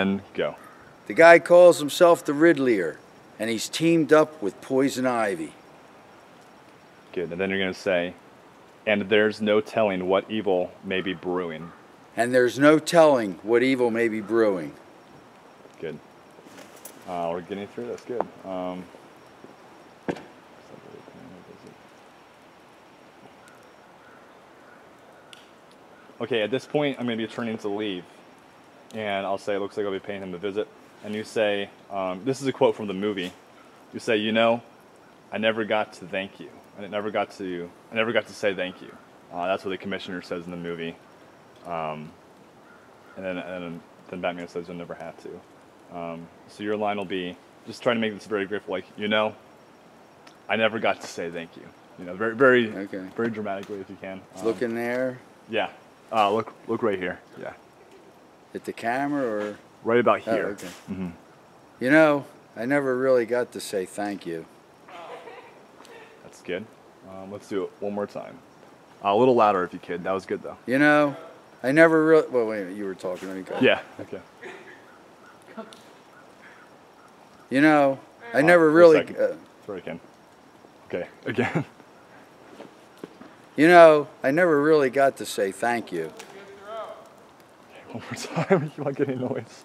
then go. The guy calls himself the Riddler, and he's teamed up with Poison Ivy. Good. And then you're going to say, and there's no telling what evil may be brewing. And there's no telling what evil may be brewing. Good. We're getting through this. Good. Okay, at this point, I'm going to be turning to leave. And I'll say, it looks like I'll be paying him a visit. And you say, this is a quote from the movie. You say, you know, I never got to thank you. I never got to say thank you. That's what the commissioner says in the movie. And then Batman says you'll never have to. So your line will be, just trying to make this very grateful, like, you know, I never got to say thank you. You know, very dramatically if you can. Look in there. Yeah. Look right here. Yeah. At the camera or? Right about here. Oh, okay. Mm-hmm. You know, I never really got to say thank you. That's good. Let's do it one more time. A little louder if you could. That was good though. You know, I never really. Well, wait a minute. You were talking. Okay. Yeah. Okay. You know, I never really. Sorry, again. Okay. Again. You know, I never really got to say thank you. Okay, one more time. You want to get any noise?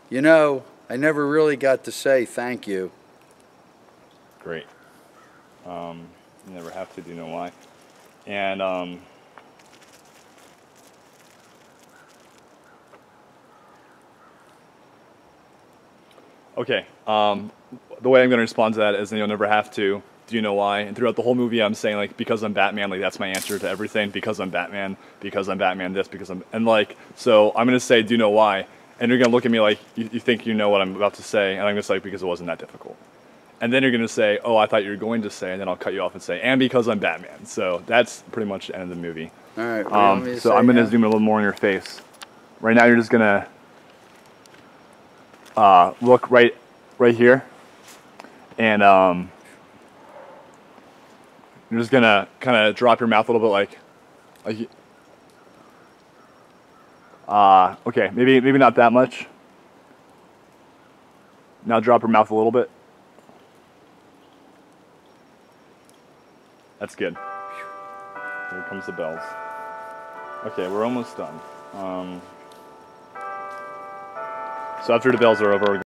You know, I never really got to say thank you. Great. You never have to. Do you know why? And okay. The way I'm going to respond to that is, you'll never have to. Do you know why? And throughout the whole movie, I'm saying, like, because I'm Batman, like, that's my answer to everything. Because I'm Batman, this, because I'm, and like, so I'm going to say, do you know why? And you're going to look at me like, you think you know what I'm about to say, and I'm going to say, because it wasn't that difficult. And then you're going to say, oh, I thought you were going to say, and then I'll cut you off and say, and because I'm Batman. So that's pretty much the end of the movie. All right. So I'm going to zoom in a little more in your face. Right now, you're just going to look right here, and you're just going to kind of drop your mouth a little bit like okay, maybe not that much. Now drop your mouth a little bit. That's good. Here comes the bells. Okay, we're almost done. So after the bells are over,